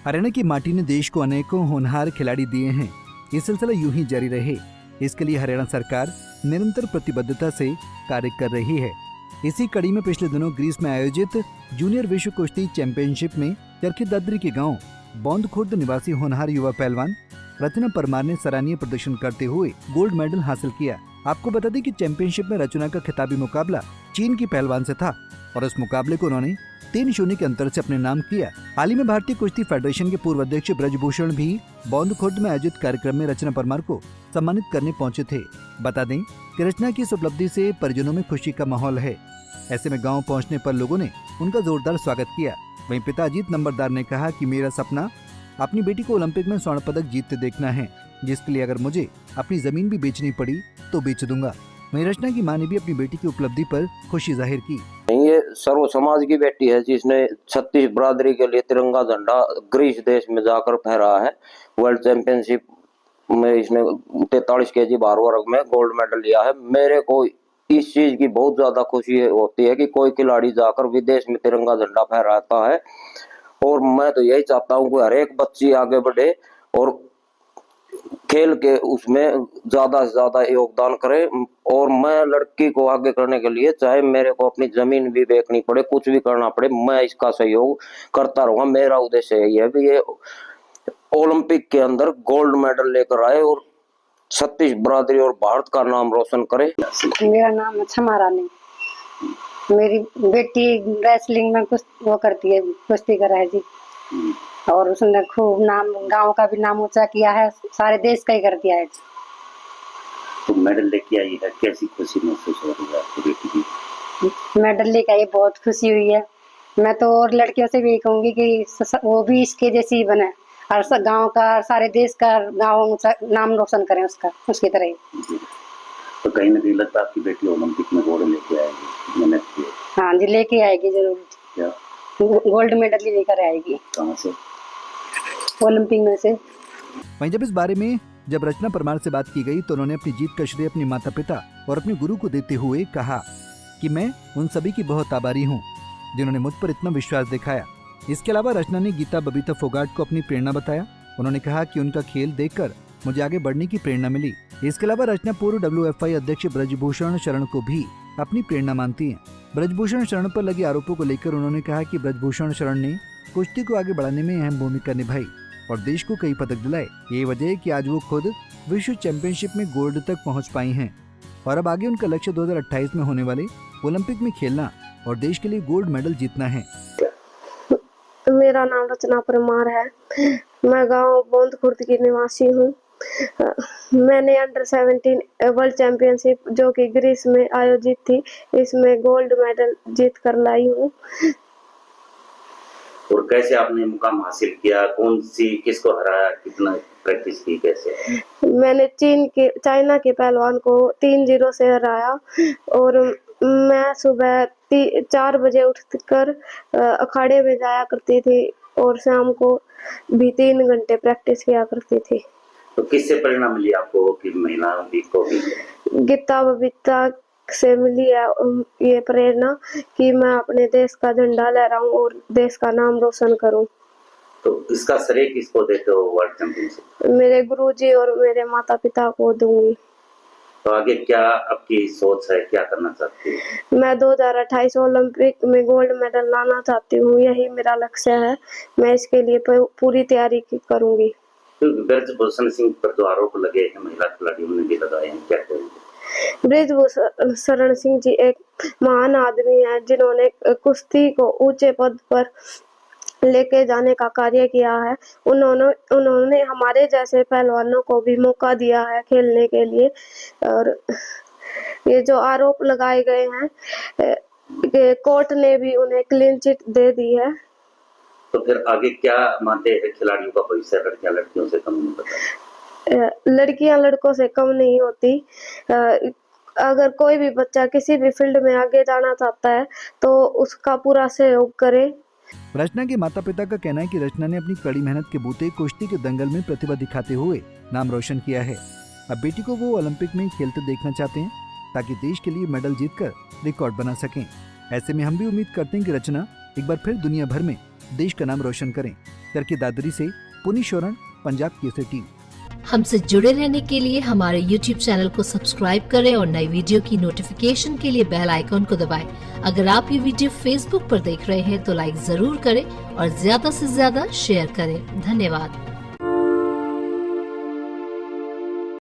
हरियाणा की माटी ने देश को अनेकों होनहार खिलाड़ी दिए हैं। ये सिलसिला यूं ही जारी रहे, इसके लिए हरियाणा सरकार निरंतर प्रतिबद्धता से कार्य कर रही है। इसी कड़ी में पिछले दिनों ग्रीस में आयोजित जूनियर विश्व कुश्ती चैंपियनशिप में चरखी दादरी के गांव बौंद खुर्द निवासी होनहार युवा पहलवान रचना परमार ने सराहनीय प्रदर्शन करते हुए गोल्ड मेडल हासिल किया। आपको बता दें कि चैंपियनशिप में रचना का खिताबी मुकाबला चीन की पहलवान से था और इस मुकाबले को उन्होंने 3-0 के अंतर से अपने नाम किया। हाल ही में भारतीय कुश्ती फेडरेशन के पूर्व अध्यक्ष ब्रजभूषण भी बौंद खुर्द में आयोजित कार्यक्रम में रचना परमार को सम्मानित करने पहुंचे थे। बता दें कि रचना की इस उपलब्धि से परिजनों में खुशी का माहौल है। ऐसे में गांव पहुंचने पर लोगों ने उनका जोरदार स्वागत किया। वहीं पिता अजीत नंबरदार ने कहा कि मेरा सपना अपनी बेटी को ओलंपिक में स्वर्ण पदक जीतते देखना है, जिसके लिए अगर मुझे अपनी जमीन भी बेचनी पड़ी तो बेच दूंगा। वहीं रचना की मां ने भी अपनी बेटी की उपलब्धि पर खुशी जाहिर की। ये सर्व समाज की बेटी है जिसने 36 बरादरी के लिए तिरंगा झंडा ग्रीस देश में जाकर फहराया है। वर्ल्ड चैंपियनशिप में इसने 43 केजी भार वर्ग में गोल्ड मेडल लिया है। मेरे को इस चीज की बहुत ज्यादा खुशी होती है कि कोई खिलाड़ी जाकर विदेश में तिरंगा झंडा फहराता है, और मैं तो यही चाहता हूँ कि हर एक बच्ची आगे बढ़े और खेल के उसमें ज्यादा से ज्यादा योगदान करे। और मैं लड़की को आगे करने के लिए चाहे मेरे को अपनी जमीन भी बेचनी पड़े, कुछ भी करना पड़े, मैं इसका सहयोग करता रहूंगा। मेरा उद्देश्य यही है कि ये ओलंपिक के अंदर गोल्ड मेडल लेकर आए और 36 बरादरी और भारत का नाम रोशन करे। मेरा नाम है क्षमा रानी। मेरी बेटी रेसलिंग में कुछ वो करती है, कुश्ती कर है जी, और उसने खूब नाम, गांव का भी नाम ऊंचा किया है, सारे देश का ही कर दिया है। तो मेडल लेके आई है, कैसी खुशी महसूस हो रही है आपकी बेटी की? मेडल लेके आई, बहुत खुशी हुई है। मैं तो और लड़कियों से भी यही कहूंगी कि वो भी इसके जैसी ही बने और गांव का, सारे देश का नाम रोशन करें उसका, उसकी तरह ही। तो कहीं ना कहीं लगता है आपकी बेटी ओलंपिक में गोल्ड लेके आएगी, मेहनत की? हाँ जी, लेके आएगी जरूर। क्या गोल्ड मेडल ही लेकर आएगी। कहाँ से? ओलंपिक में से। वहीं जब इस बारे में जब रचना परमार से बात की गई तो उन्होंने अपनी जीत का श्रेय अपने माता पिता और अपने गुरु को देते हुए कहा कि मैं उन सभी की बहुत आभारी हूँ जिन्होंने मुझ पर इतना विश्वास दिखाया। इसके अलावा रचना ने गीता बबीता फोगाट को अपनी प्रेरणा बताया। उन्होंने कहा कि उनका खेल देखकर मुझे आगे बढ़ने की प्रेरणा मिली। इसके अलावा रचना पूर्व WFI अध्यक्ष ब्रजभूषण शरण को भी अपनी प्रेरणा मानती हैं। ब्रजभूषण शरण पर लगे आरोपों को लेकर उन्होंने कहा कि ब्रजभूषण शरण ने कुश्ती को आगे बढ़ाने में अहम भूमिका निभाई और देश को कई पदक दिलाए। यही वजह है कि आज वो खुद विश्व चैंपियनशिप में गोल्ड तक पहुंच पाई हैं और अब आगे उनका लक्ष्य 2028 में होने वाले ओलंपिक में खेलना और देश के लिए गोल्ड मेडल जीतना है। मेरा नाम रचना परमार है। मैं गांव बौंद खुर्द की निवासी हूँ। मैंने अंडर 17 वर्ल्ड चैंपियनशिप जो कि ग्रीस में आयोजित थी, इसमें गोल्ड मेडल जीत कर लाई हूँ। और कैसे आपने मुकाम हासिल किया? कौन सी, किसको हराया, कितना प्रैक्टिस की, कैसे? मैंने चाइना के पहलवान को 3-0 से हराया और मैं सुबह 4 बजे उठकर अखाड़े में जाया करती थी और शाम को भी 3 घंटे प्रैक्टिस किया करती थी। तो किससे प्रेरणा मिली आपको कि महिला को भी? गीता बबीता से मिली है ये प्रेरणा कि मैं अपने देश का झंडा लहराऊं और देश का नाम रोशन करूं। तो इसका श्रेय किसको देते हो वर्ल्ड चैंपियनशिप? मेरे गुरुजी और मेरे माता पिता को दूंगी। तो आगे क्या आपकी सोच है, क्या करना चाहती है? मैं 2028 ओलंपिक में गोल्ड मेडल लाना चाहती हूँ, यही मेरा लक्ष्य है। मैं इसके लिए पूरी तैयारी करूंगी। ब्रजभूषण सिंह पर जो आरोप लगे हैं महिला खिलाड़ियों ने भी लगाए हैं, क्या करेंगे? ब्रजभूषण सिंह जी एक महान आदमी हैं जिन्होंने कुश्ती को ऊंचे पद पर लेके जाने का कार्य किया है। उन्होंने हमारे जैसे पहलवानों को भी मौका दिया है खेलने के लिए। और ये जो आरोप लगाए गए हैं, कोर्ट ने भी उन्हें क्लीन चिट दे दी है। तो फिर आगे क्या मानते हैं खिलाड़ियों का भविष्य? लड़कियां लड़कियों से कम नहीं होता? लड़कियां लड़कों से कम नहीं होती। अगर कोई भी बच्चा किसी भी फील्ड में आगे जाना चाहता है तो उसका पूरा सहयोग करे। रचना के माता पिता का कहना है कि रचना ने अपनी कड़ी मेहनत के बूते कुश्ती के दंगल में प्रतिभा दिखाते हुए नाम रोशन किया है। अब बेटी को वो ओलंपिक में खेलते देखना चाहते हैं ताकि देश के लिए मेडल जीतकर रिकॉर्ड बना सकें। ऐसे में हम भी उम्मीद करते हैं कि रचना एक बार फिर दुनिया भर में देश का नाम रोशन करें। करके दादरी से पुनी शोरण, पंजाब केसरी टीवी। हमसे जुड़े रहने के लिए हमारे YouTube चैनल को सब्सक्राइब करें और नई वीडियो की नोटिफिकेशन के लिए बेल आइकॉन को दबाएं। अगर आप ये वीडियो Facebook पर देख रहे हैं तो लाइक जरूर करें और ज्यादा से ज्यादा शेयर करें। धन्यवाद।